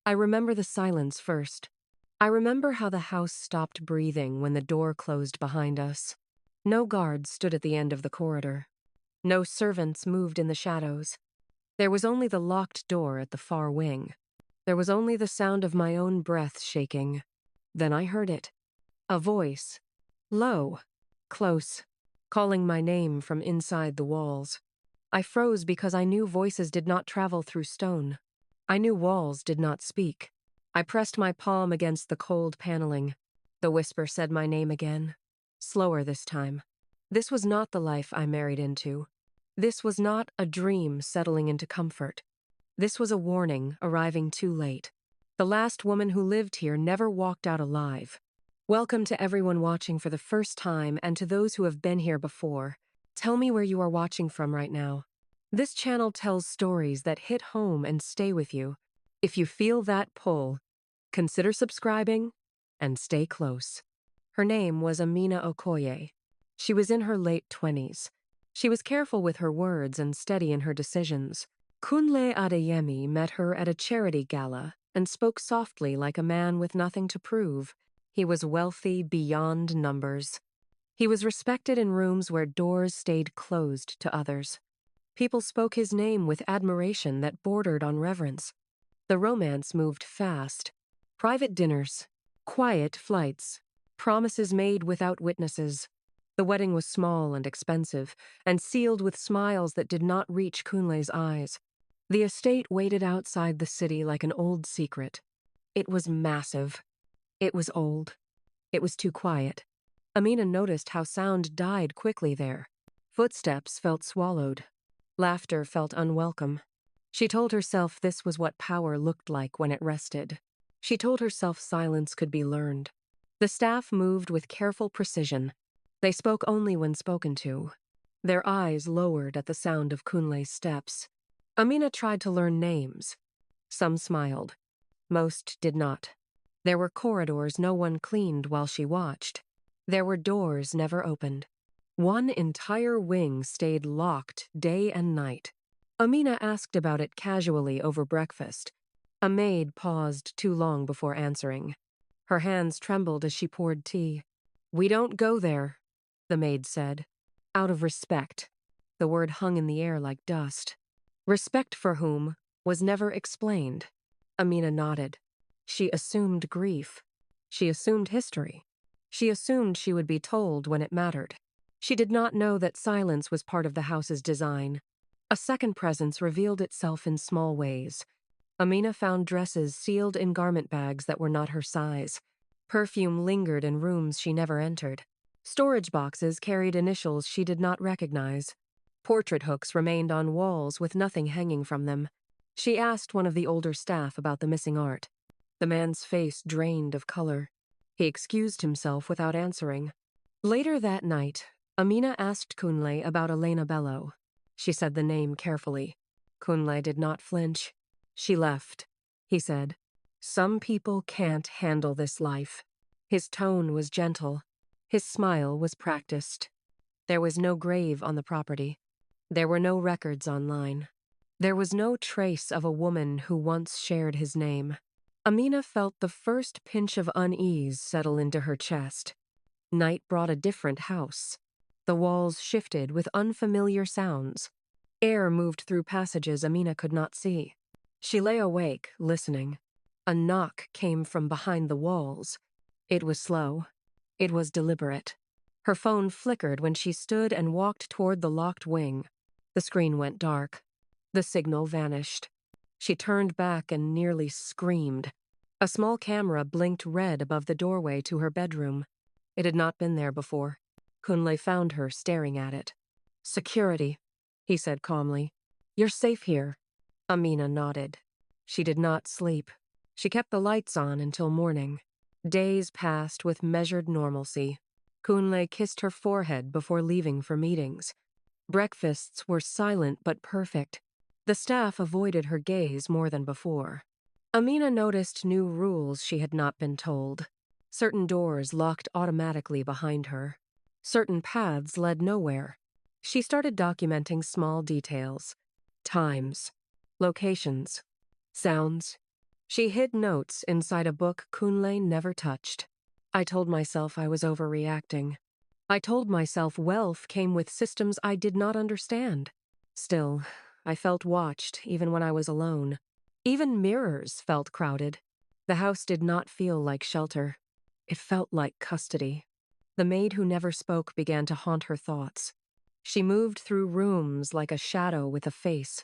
I remember the silence first. I remember how the house stopped breathing when the door closed behind us. No guards stood at the end of the corridor. No servants moved in the shadows. There was only the locked door at the far wing. There was only the sound of my own breath shaking. Then I heard it. A voice. Low. Close. Calling my name from inside the walls. I froze because I knew voices did not travel through stone. I knew walls did not speak. I pressed my palm against the cold paneling. The whisper said my name again. Slower this time. This was not the life I married into. This was not a dream settling into comfort. This was a warning arriving too late. The last woman who lived here never walked out alive. Welcome to everyone watching for the first time and to those who have been here before. Tell me where you are watching from right now. This channel tells stories that hit home and stay with you. If you feel that pull, consider subscribing and stay close. Her name was Amina Okoye. She was in her late 20s. She was careful with her words and steady in her decisions. Kunle Adeyemi met her at a charity gala and spoke softly like a man with nothing to prove. He was wealthy beyond numbers. He was respected in rooms where doors stayed closed to others. People spoke his name with admiration that bordered on reverence. The romance moved fast. Private dinners, quiet flights, promises made without witnesses. The wedding was small and expensive, and sealed with smiles that did not reach Kunle's eyes. The estate waited outside the city like an old secret. It was massive. It was old. It was too quiet. Amina noticed how sound died quickly there. Footsteps felt swallowed. Laughter felt unwelcome. She told herself this was what power looked like when it rested. She told herself silence could be learned. The staff moved with careful precision. They spoke only when spoken to. Their eyes lowered at the sound of Kunle's steps. Amina tried to learn names. Some smiled. Most did not. There were corridors no one cleaned while she watched. There were doors never opened. One entire wing stayed locked day and night. Amina asked about it casually over breakfast. A maid paused too long before answering. Her hands trembled as she poured tea. "We don't go there," the maid said. Out of respect. The word hung in the air like dust. Respect for whom was never explained. Amina nodded. She assumed grief. She assumed history. She assumed she would be told when it mattered. She did not know that silence was part of the house's design. A second presence revealed itself in small ways. Amina found dresses sealed in garment bags that were not her size. Perfume lingered in rooms she never entered. Storage boxes carried initials she did not recognize. Portrait hooks remained on walls with nothing hanging from them. She asked one of the older staff about the missing art. The man's face drained of color. He excused himself without answering. Later that night, Amina asked Kunle about Elena Bello. She said the name carefully. Kunle did not flinch. "She left," he said. "Some people can't handle this life." His tone was gentle. His smile was practiced. There was no grave on the property. There were no records online. There was no trace of a woman who once shared his name. Amina felt the first pinch of unease settle into her chest. Night brought a different house. The walls shifted with unfamiliar sounds. Air moved through passages Amina could not see. She lay awake, listening. A knock came from behind the walls. It was slow. It was deliberate. Her phone flickered when she stood and walked toward the locked wing. The screen went dark. The signal vanished. She turned back and nearly screamed. A small camera blinked red above the doorway to her bedroom. It had not been there before. Kunle found her staring at it. "Security," he said calmly. "You're safe here." Amina nodded. She did not sleep. She kept the lights on until morning. Days passed with measured normalcy. Kunle kissed her forehead before leaving for meetings. Breakfasts were silent but perfect. The staff avoided her gaze more than before. Amina noticed new rules she had not been told. Certain doors locked automatically behind her. Certain paths led nowhere. She started documenting small details. Times. Locations. Sounds. She hid notes inside a book Kunle never touched. I told myself I was overreacting. I told myself wealth came with systems I did not understand. Still, I felt watched even when I was alone. Even mirrors felt crowded. The house did not feel like shelter. It felt like custody. The maid who never spoke began to haunt her thoughts. She moved through rooms like a shadow with a face.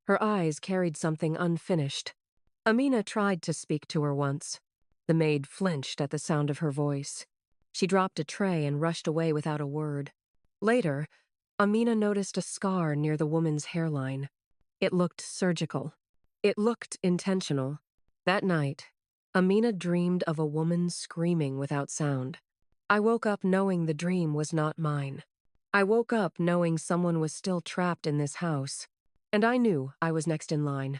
Her eyes carried something unfinished. Amina tried to speak to her once. The maid flinched at the sound of her voice. She dropped a tray and rushed away without a word. Later, Amina noticed a scar near the woman's hairline. It looked surgical. It looked intentional. That night, Amina dreamed of a woman screaming without sound. I woke up knowing the dream was not mine. I woke up knowing someone was still trapped in this house. And I knew I was next in line.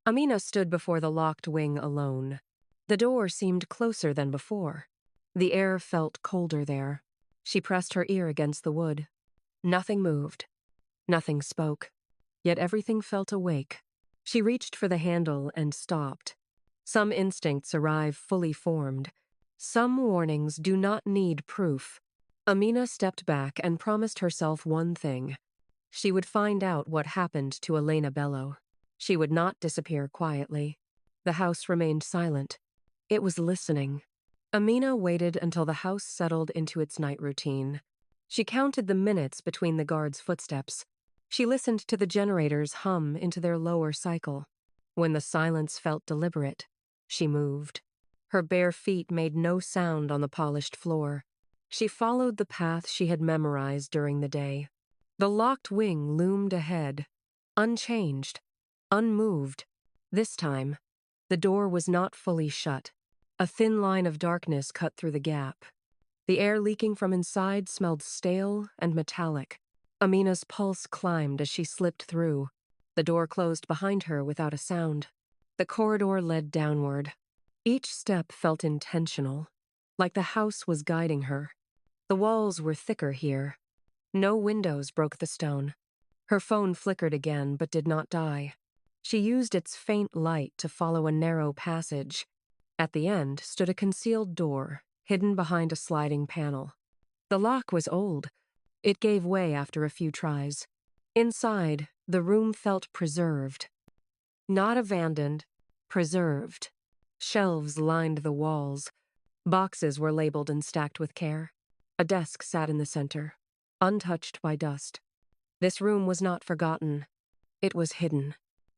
Amina stood before the locked wing alone. The door seemed closer than before. The air felt colder there. She pressed her ear against the wood. Nothing moved. Nothing spoke. Yet everything felt awake. She reached for the handle and stopped. Some instincts arrive fully formed. Some warnings do not need proof. Amina stepped back and promised herself one thing. She would find out what happened to Elena Bello. She would not disappear quietly. The house remained silent. It was listening. Amina waited until the house settled into its night routine. She counted the minutes between the guards' footsteps. She listened to the generators hum into their lower cycle. When the silence felt deliberate, she moved. Her bare feet made no sound on the polished floor. She followed the path she had memorized during the day. The locked wing loomed ahead, unchanged, unmoved. This time, the door was not fully shut. A thin line of darkness cut through the gap. The air leaking from inside smelled stale and metallic. Amina's pulse climbed as she slipped through. The door closed behind her without a sound. The corridor led downward. Each step felt intentional, like the house was guiding her. The walls were thicker here. No windows broke the stone. Her phone flickered again but did not die. She used its faint light to follow a narrow passage. At the end stood a concealed door, hidden behind a sliding panel. The lock was old. It gave way after a few tries. Inside, the room felt preserved. Not abandoned, preserved. Shelves lined the walls. Boxes were labeled and stacked with care. A desk sat in the center, untouched by dust. This room was not forgotten. It was hidden.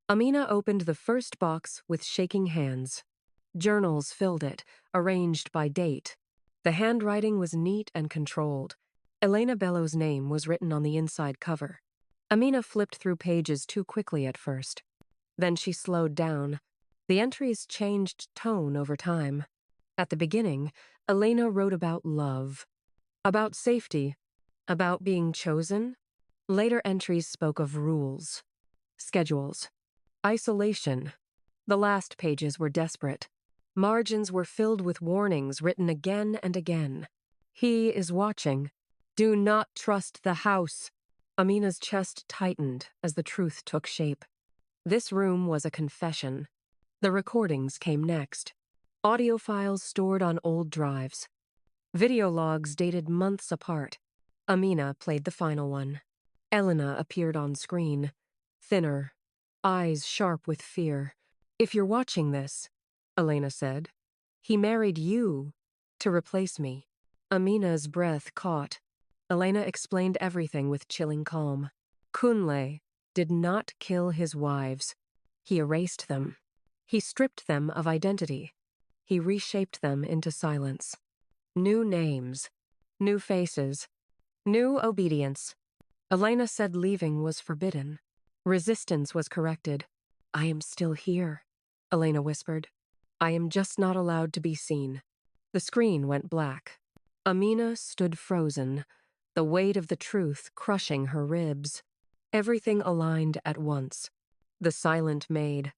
Amina opened the first box with shaking hands. Journals filled it, arranged by date. The handwriting was neat and controlled. Elena Bello's name was written on the inside cover. Amina flipped through pages too quickly at first. Then she slowed down. The entries changed tone over time. At the beginning, Elena wrote about love, about safety, about being chosen. Later entries spoke of rules, schedules, isolation. The last pages were desperate. Margins were filled with warnings written again and again. He is watching. Do not trust the house. Amina's chest tightened as the truth took shape. This room was a confession. The recordings came next. Audio files stored on old drives. Video logs dated months apart. Amina played the final one. Elena appeared on screen, thinner, eyes sharp with fear. If you're watching this, Elena said, he married you to replace me. Amina's breath caught. Elena explained everything with chilling calm. Kunle did not kill his wives. He erased them. He stripped them of identity. He reshaped them into silence. New names, new faces, new obedience. Elena said leaving was forbidden. Resistance was corrected. I am still here, Elena whispered. I am just not allowed to be seen. The screen went black. Amina stood frozen, the weight of the truth crushing her ribs. Everything aligned at once. The silent maid,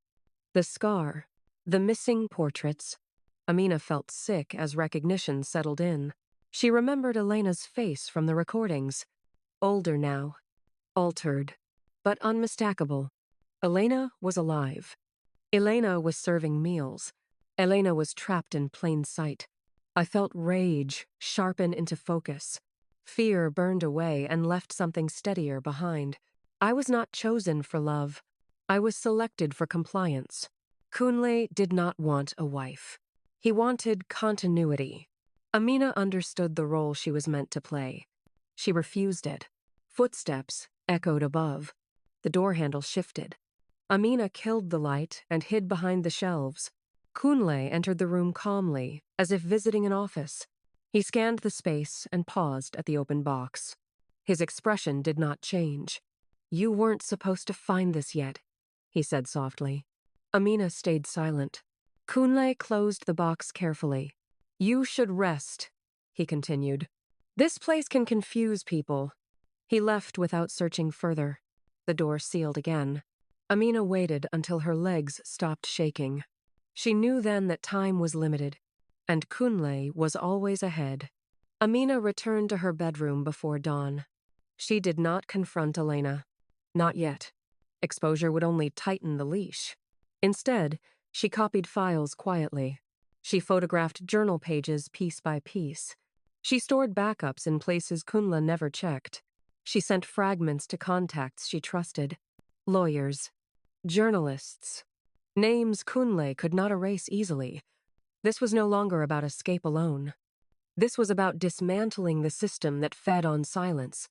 the scar, the missing portraits. Amina felt sick as recognition settled in. She remembered Elena's face from the recordings. Older now, altered, but unmistakable. Elena was alive. Elena was serving meals. Elena was trapped in plain sight. I felt rage sharpen into focus. Fear burned away and left something steadier behind. I was not chosen for love. I was selected for compliance. Kunle did not want a wife. He wanted continuity. Amina understood the role she was meant to play. She refused it. Footsteps echoed above. The door handle shifted. Amina killed the light and hid behind the shelves. Kunle entered the room calmly, as if visiting an office. He scanned the space and paused at the open box. His expression did not change. "You weren't supposed to find this yet," he said softly. Amina stayed silent. Kunle closed the box carefully. "You should rest," he continued. "This place can confuse people." He left without searching further. The door sealed again. Amina waited until her legs stopped shaking. She knew then that time was limited, and Kunle was always ahead. Amina returned to her bedroom before dawn. She did not confront Elena. Not yet. Exposure would only tighten the leash. Instead, she copied files quietly. She photographed journal pages piece by piece. She stored backups in places Kunle never checked. She sent fragments to contacts she trusted. Lawyers. Journalists. Names Kunle could not erase easily. This was no longer about escape alone. This was about dismantling the system that fed on silence.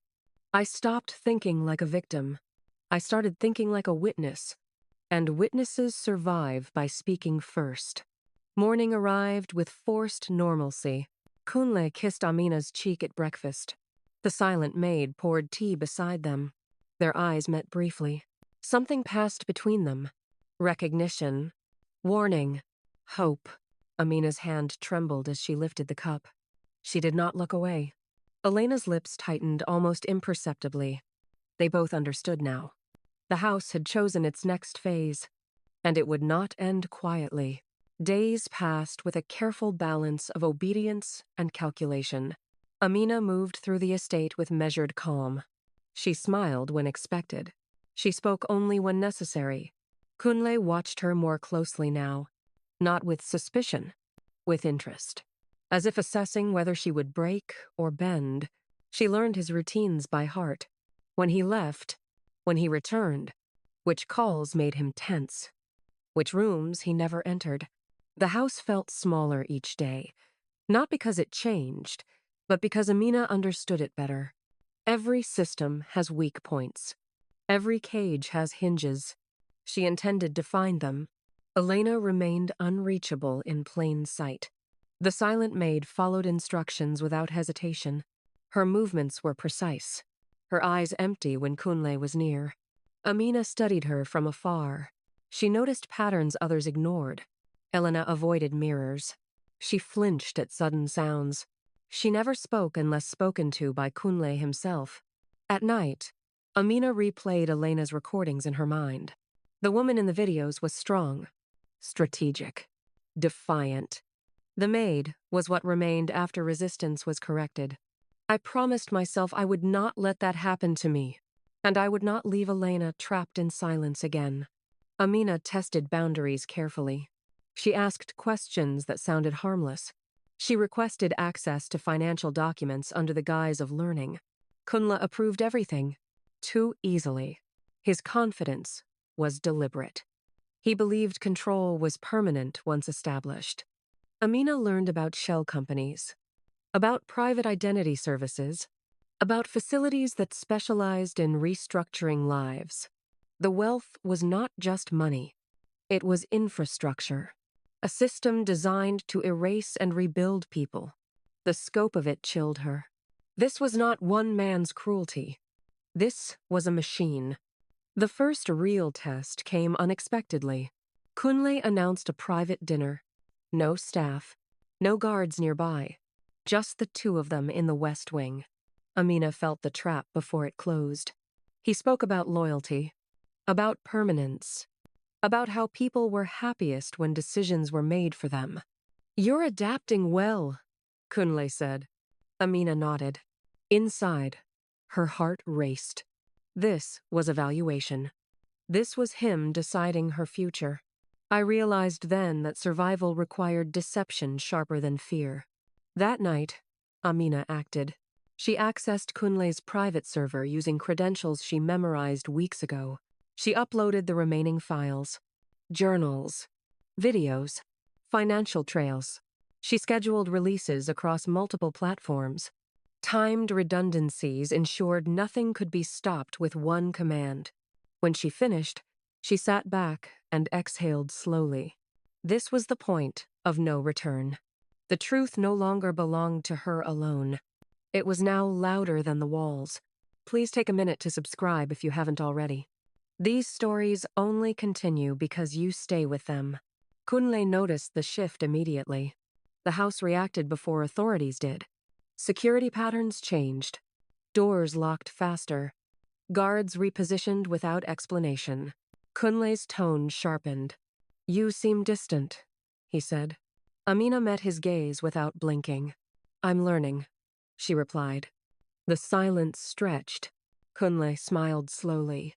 I stopped thinking like a victim. I started thinking like a witness. And witnesses survive by speaking first. Morning arrived with forced normalcy. Kunle kissed Amina's cheek at breakfast. The silent maid poured tea beside them. Their eyes met briefly. Something passed between them. Recognition. Warning. Hope. Amina's hand trembled as she lifted the cup. She did not look away. Elena's lips tightened almost imperceptibly. They both understood now. The house had chosen its next phase, and it would not end quietly. Days passed with a careful balance of obedience and calculation. Amina moved through the estate with measured calm. She smiled when expected. She spoke only when necessary. Kunle watched her more closely now, not with suspicion, with interest. As if assessing whether she would break or bend, she learned his routines by heart. When he left, when he returned, which calls made him tense, which rooms he never entered. The house felt smaller each day, not because it changed, but because Amina understood it better. Every system has weak points. Every cage has hinges. She intended to find them. Elena remained unreachable in plain sight. The silent maid followed instructions without hesitation. Her movements were precise, her eyes empty when Kunle was near. Amina studied her from afar. She noticed patterns others ignored. Elena avoided mirrors. She flinched at sudden sounds. She never spoke unless spoken to by Kunle himself. At night, Amina replayed Elena's recordings in her mind. The woman in the videos was strong, strategic, defiant. The maid was what remained after resistance was corrected. I promised myself I would not let that happen to me, and I would not leave Elena trapped in silence again. Amina tested boundaries carefully. She asked questions that sounded harmless. She requested access to financial documents under the guise of learning. Kunle approved everything, too easily. His confidence was deliberate. He believed control was permanent once established. Amina learned about shell companies, about private identity services, about facilities that specialized in restructuring lives. The wealth was not just money. It was infrastructure, a system designed to erase and rebuild people. The scope of it chilled her. This was not one man's cruelty. This was a machine. The first real test came unexpectedly. Kunle announced a private dinner. No staff, no guards nearby, just the two of them in the West Wing. Amina felt the trap before it closed. He spoke about loyalty, about permanence, about how people were happiest when decisions were made for them. "You're adapting well," Kunle said. Amina nodded. Inside, her heart raced. This was evaluation. This was him deciding her future. I realized then that survival required deception sharper than fear. That night, Amina acted. She accessed Kunle's private server using credentials she memorized weeks ago. She uploaded the remaining files, journals, videos, financial trails. She scheduled releases across multiple platforms. Timed redundancies ensured nothing could be stopped with one command. When she finished, she sat back and exhaled slowly. This was the point of no return. The truth no longer belonged to her alone. It was now louder than the walls. Please take a minute to subscribe if you haven't already. These stories only continue because you stay with them. Kunle noticed the shift immediately. The house reacted before authorities did. Security patterns changed. Doors locked faster. Guards repositioned without explanation. Kunle's tone sharpened. "You seem distant," he said. Amina met his gaze without blinking. "I'm learning," she replied. The silence stretched. Kunle smiled slowly.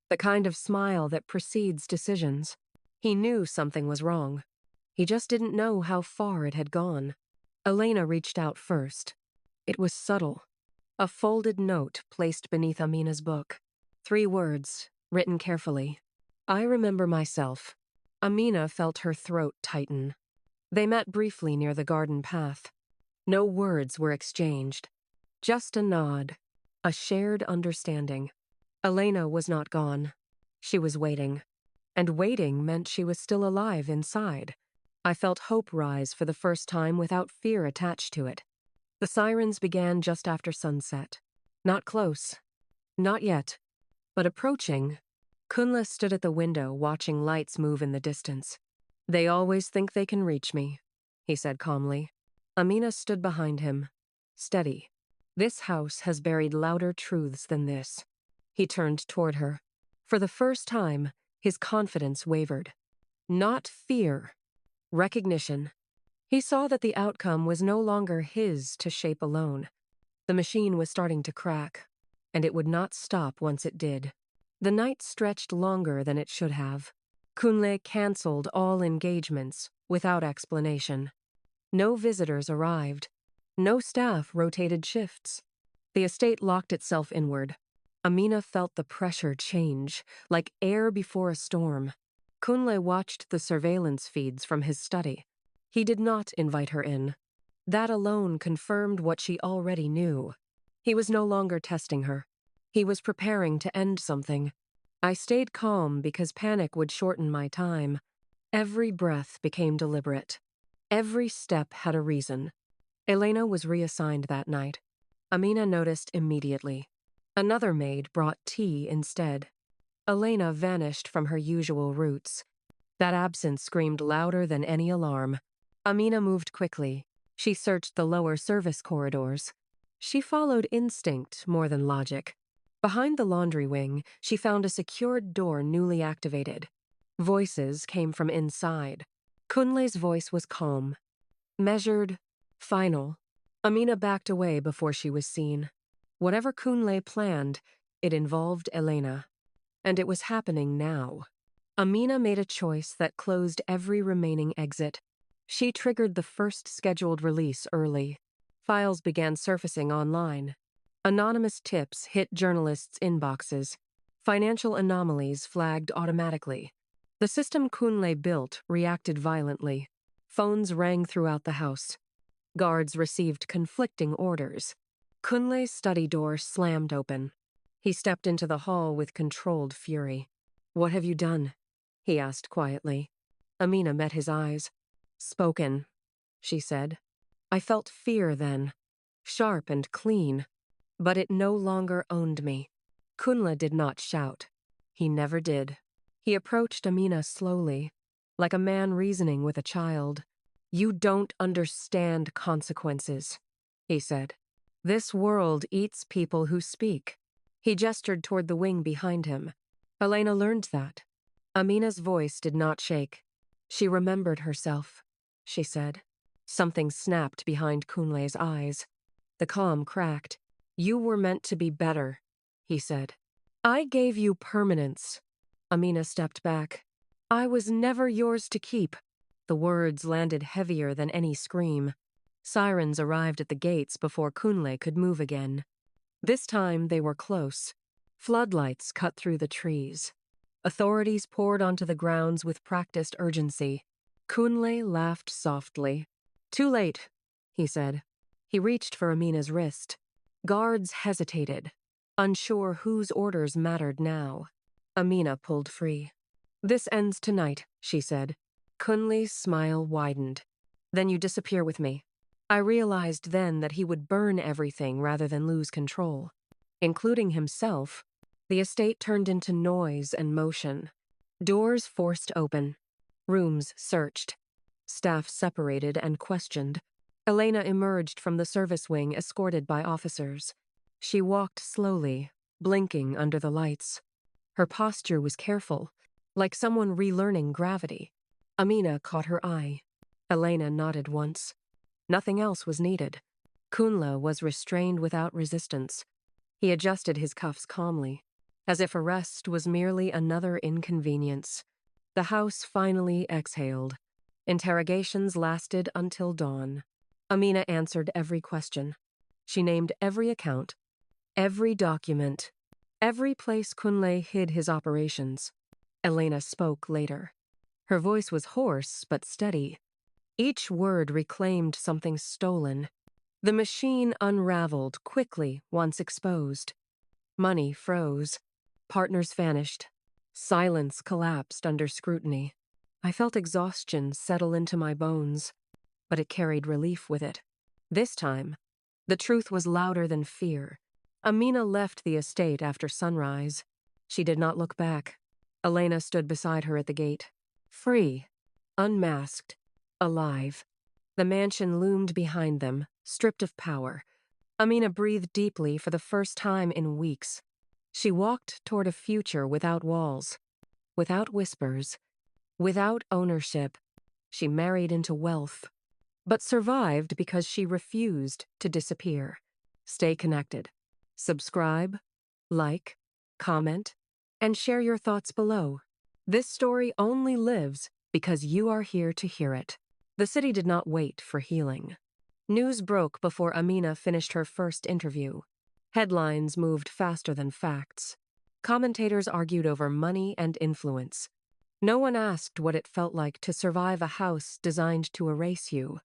The kind of smile that precedes decisions. He knew something was wrong. He just didn't know how far it had gone. Elena reached out first. It was subtle. A folded note placed beneath Amina's book. 3 words, written carefully. "I remember myself." Amina felt her throat tighten. They met briefly near the garden path. No words were exchanged. Just a nod. A shared understanding. Elena was not gone. She was waiting. And waiting meant she was still alive inside. I felt hope rise for the first time without fear attached to it. The sirens began just after sunset. Not close. Not yet. But approaching. Kunle stood at the window watching lights move in the distance. "They always think they can reach me," he said calmly. Amina stood behind him. Steady. "This house has buried louder truths than this." He turned toward her. For the first time, his confidence wavered. Not fear. Recognition. He saw that the outcome was no longer his to shape alone. The machine was starting to crack, and it would not stop once it did. The night stretched longer than it should have. Kunle canceled all engagements without explanation. No visitors arrived. No staff rotated shifts. The estate locked itself inward. Amina felt the pressure change, like air before a storm. Kunle watched the surveillance feeds from his study. He did not invite her in. That alone confirmed what she already knew. He was no longer testing her. He was preparing to end something. I stayed calm because panic would shorten my time. Every breath became deliberate. Every step had a reason. Elena was reassigned that night. Amina noticed immediately. Another maid brought tea instead. Elena vanished from her usual routes. That absence screamed louder than any alarm. Amina moved quickly. She searched the lower service corridors. She followed instinct more than logic. Behind the laundry wing, she found a secured door newly activated. Voices came from inside. Kunle's voice was calm, measured, final. Amina backed away before she was seen. Whatever Kunle planned, it involved Elena. And it was happening now. Amina made a choice that closed every remaining exit. She triggered the first scheduled release early. Files began surfacing online. Anonymous tips hit journalists' inboxes. Financial anomalies flagged automatically. The system Kunle built reacted violently. Phones rang throughout the house. Guards received conflicting orders. Kunle's study door slammed open. He stepped into the hall with controlled fury. "What have you done?" he asked quietly. Amina met his eyes. "Spoken," she said. "I felt fear then, sharp and clean, but it no longer owned me." Kunle did not shout. He never did. He approached Amina slowly, like a man reasoning with a child. "You don't understand consequences," he said. "This world eats people who speak." He gestured toward the wing behind him. Elena learned that. Amina's voice did not shake. She remembered herself, she said. Something snapped behind Kunle's eyes. The calm cracked. "You were meant to be better," he said. "I gave you permanence." Amina stepped back. I was never yours to keep. The words landed heavier than any scream. Sirens arrived at the gates before Kunle could move again. This time they were close. Floodlights cut through the trees. Authorities poured onto the grounds with practiced urgency. Kunle laughed softly. "Too late," he said. He reached for Amina's wrist. Guards hesitated, unsure whose orders mattered now. Amina pulled free. "This ends tonight," she said. Kunle's smile widened. "Then you disappear with me." I realized then that he would burn everything rather than lose control. Including himself, the estate turned into noise and motion. Doors forced open. Rooms searched. Staff separated and questioned. Elena emerged from the service wing escorted by officers. She walked slowly, blinking under the lights. Her posture was careful, like someone relearning gravity. Amina caught her eye. Elena nodded once. Nothing else was needed. Kunle was restrained without resistance. He adjusted his cuffs calmly, as if arrest was merely another inconvenience. The house finally exhaled. Interrogations lasted until dawn. Amina answered every question. She named every account, every document, every place Kunle hid his operations. Elena spoke later. Her voice was hoarse but steady. Each word reclaimed something stolen. The machine unraveled quickly once exposed. Money froze. Partners vanished. Silence collapsed under scrutiny. I felt exhaustion settle into my bones, but it carried relief with it. This time, the truth was louder than fear. Amina left the estate after sunrise. She did not look back. Elena stood beside her at the gate. Free, unmasked, alive. The mansion loomed behind them, stripped of power. Amina breathed deeply for the first time in weeks. She walked toward a future without walls, without whispers, without ownership. She married into wealth, but survived because she refused to disappear. Stay connected. Subscribe, like, comment, and share your thoughts below. This story only lives because you are here to hear it. The city did not wait for healing. News broke before Amina finished her first interview. Headlines moved faster than facts. Commentators argued over money and influence. No one asked what it felt like to survive a house designed to erase you.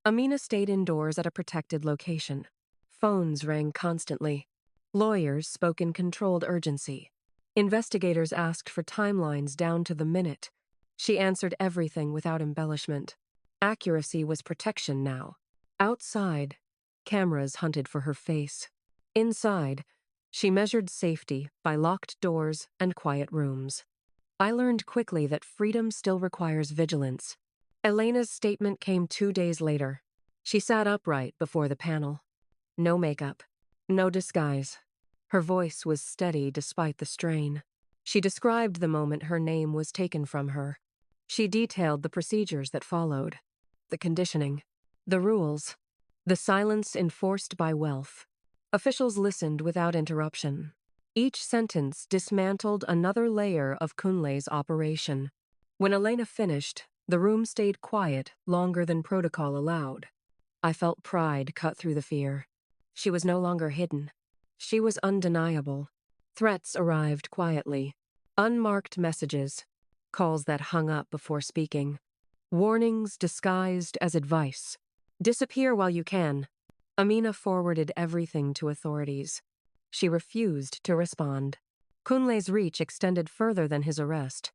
Amina stayed indoors at a protected location. Phones rang constantly. Lawyers spoke in controlled urgency. Investigators asked for timelines down to the minute. She answered everything without embellishment. Accuracy was protection now. Outside, cameras hunted for her face. Inside, she measured safety by locked doors and quiet rooms. I learned quickly that freedom still requires vigilance. Elena's statement came 2 days later. She sat upright before the panel. No makeup, no disguise. Her voice was steady despite the strain. She described the moment her name was taken from her. She detailed the procedures that followed, the conditioning, the rules, the silence enforced by wealth. Officials listened without interruption. Each sentence dismantled another layer of Kunle's operation. When Elena finished, the room stayed quiet longer than protocol allowed. I felt pride cut through the fear. She was no longer hidden. She was undeniable. Threats arrived quietly. Unmarked messages, calls that hung up before speaking. Warnings disguised as advice. Disappear while you can. Amina forwarded everything to authorities. She refused to respond. Kunle's reach extended further than his arrest.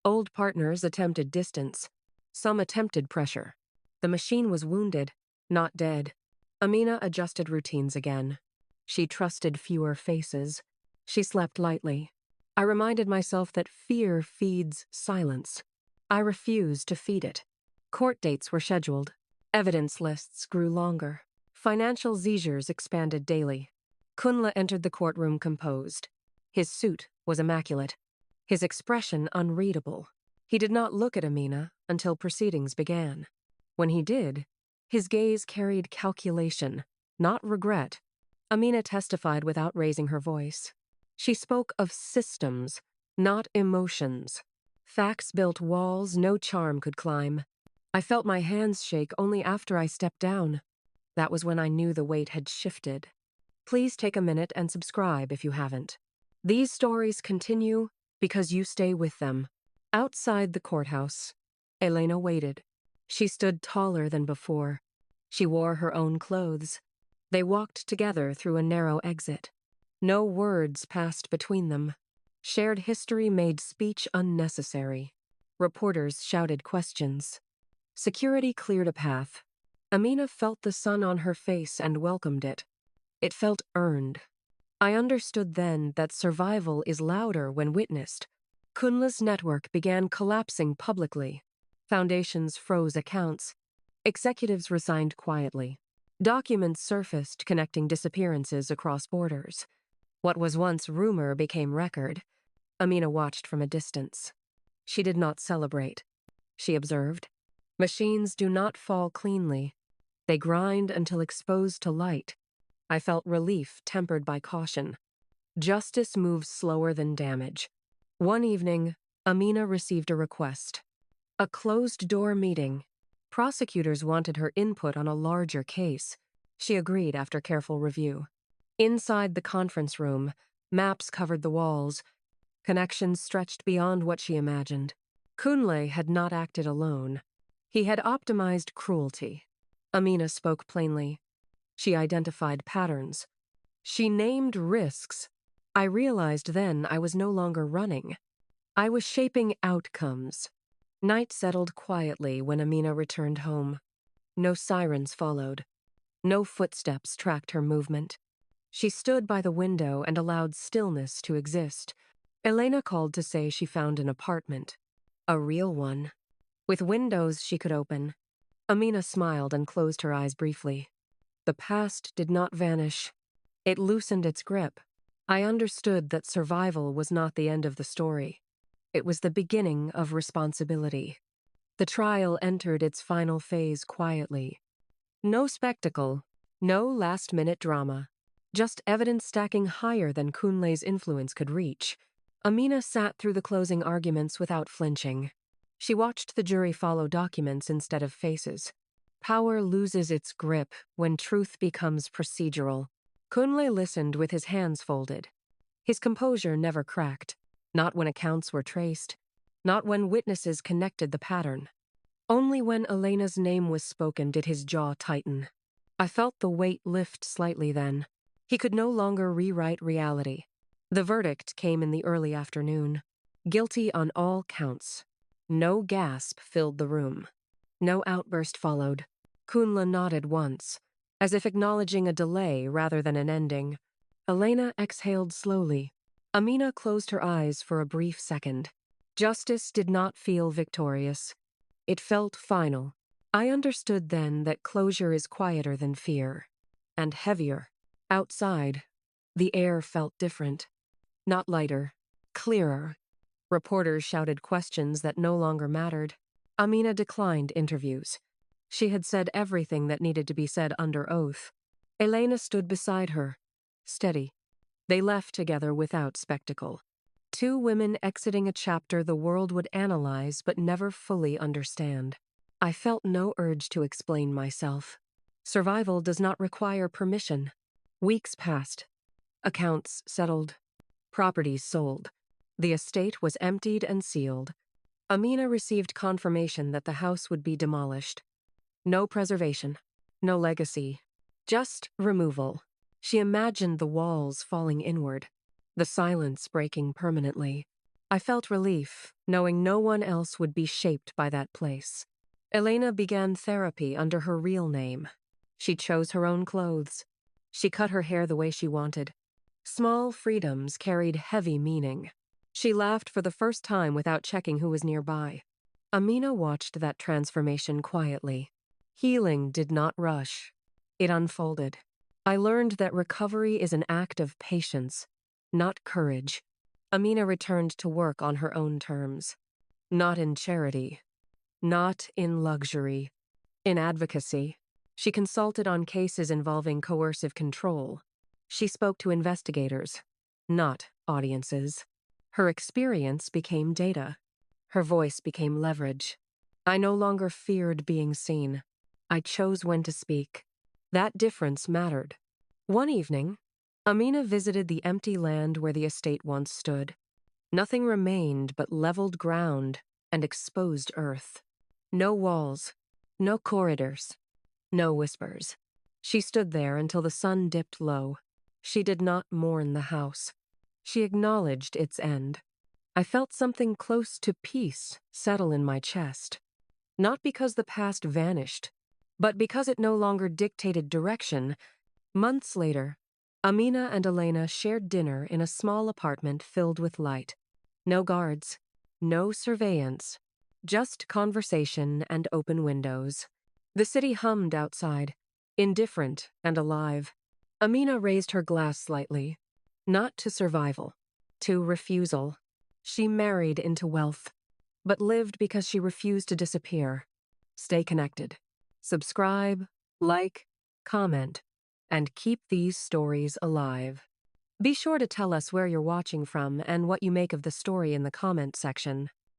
Old partners attempted distance. Some attempted pressure. The machine was wounded, not dead. Amina adjusted routines again. She trusted fewer faces. She slept lightly. I reminded myself that fear feeds silence. I refused to feed it. Court dates were scheduled. Evidence lists grew longer. Financial seizures expanded daily. Kunle entered the courtroom composed. His suit was immaculate. His expression unreadable. He did not look at Amina until proceedings began. When he did, his gaze carried calculation, not regret. Amina testified without raising her voice. She spoke of systems, not emotions. Facts built walls no charm could climb. I felt my hands shake only after I stepped down. That was when I knew the weight had shifted. Please take a minute and subscribe if you haven't. These stories continue because you stay with them. Outside the courthouse, Elena waited. She stood taller than before. She wore her own clothes. They walked together through a narrow exit. No words passed between them. Shared history made speech unnecessary. Reporters shouted questions. Security cleared a path. Amina felt the sun on her face and welcomed it. It felt earned. I understood then that survival is louder when witnessed. Kunla's network began collapsing publicly. Foundations froze accounts. Executives resigned quietly. Documents surfaced connecting disappearances across borders. What was once rumor became record. Amina watched from a distance. She did not celebrate. She observed. Machines do not fall cleanly. They grind until exposed to light. I felt relief tempered by caution. Justice moves slower than damage. One evening, Amina received a request. A closed-door meeting. Prosecutors wanted her input on a larger case. She agreed after careful review. Inside the conference room, maps covered the walls. Connections stretched beyond what she imagined. Kunle had not acted alone. He had optimized cruelty. Amina spoke plainly. She identified patterns. She named risks. I realized then I was no longer running. I was shaping outcomes. Night settled quietly when Amina returned home. No sirens followed. No footsteps tracked her movement. She stood by the window and allowed stillness to exist. Elena called to say she found an apartment. A real one. With windows she could open. Amina smiled and closed her eyes briefly. The past did not vanish. It loosened its grip. I understood that survival was not the end of the story. It was the beginning of responsibility. The trial entered its final phase quietly. No spectacle, no last-minute drama. Just evidence stacking higher than Kunle's influence could reach. Amina sat through the closing arguments without flinching. She watched the jury follow documents instead of faces. Power loses its grip when truth becomes procedural. Kunle listened with his hands folded. His composure never cracked, not when accounts were traced, not when witnesses connected the pattern. Only when Elena's name was spoken did his jaw tighten. I felt the weight lift slightly then. He could no longer rewrite reality. The verdict came in the early afternoon. Guilty on all counts. No gasp filled the room. No outburst followed. Kunle nodded once, as if acknowledging a delay rather than an ending. Elena exhaled slowly. Amina closed her eyes for a brief second. Justice did not feel victorious. It felt final. I understood then that closure is quieter than fear. And heavier. Outside, the air felt different. Not lighter. Clearer. Reporters shouted questions that no longer mattered. Amina declined interviews. She had said everything that needed to be said under oath. Elena stood beside her, steady. They left together without spectacle. Two women exiting a chapter the world would analyze but never fully understand. I felt no urge to explain myself. Survival does not require permission. Weeks passed. Accounts settled. Properties sold. The estate was emptied and sealed. Amina received confirmation that the house would be demolished. No preservation. No legacy. Just removal. She imagined the walls falling inward, the silence breaking permanently. I felt relief, knowing no one else would be shaped by that place. Elena began therapy under her real name. She chose her own clothes. She cut her hair the way she wanted. Small freedoms carried heavy meaning. She laughed for the first time without checking who was nearby. Amina watched that transformation quietly. Healing did not rush. It unfolded. I learned that recovery is an act of patience, not courage. Amina returned to work on her own terms. Not in charity. Not in luxury. In advocacy. She consulted on cases involving coercive control. She spoke to investigators, not audiences. Her experience became data. Her voice became leverage. I no longer feared being seen. I chose when to speak. That difference mattered. One evening, Amina visited the empty land where the estate once stood. Nothing remained but leveled ground and exposed earth. No walls, no corridors, no whispers. She stood there until the sun dipped low. She did not mourn the house. She acknowledged its end. I felt something close to peace settle in my chest. Not because the past vanished, but because it no longer dictated direction. Months later, Amina and Elena shared dinner in a small apartment filled with light. No guards, no surveillance, just conversation and open windows. The city hummed outside, indifferent and alive. Amina raised her glass slightly, not to survival, to refusal. She married into wealth, but lived because she refused to disappear. Stay connected. Subscribe, like, comment, and keep these stories alive. Be sure to tell us where you're watching from and what you make of the story in the comment section.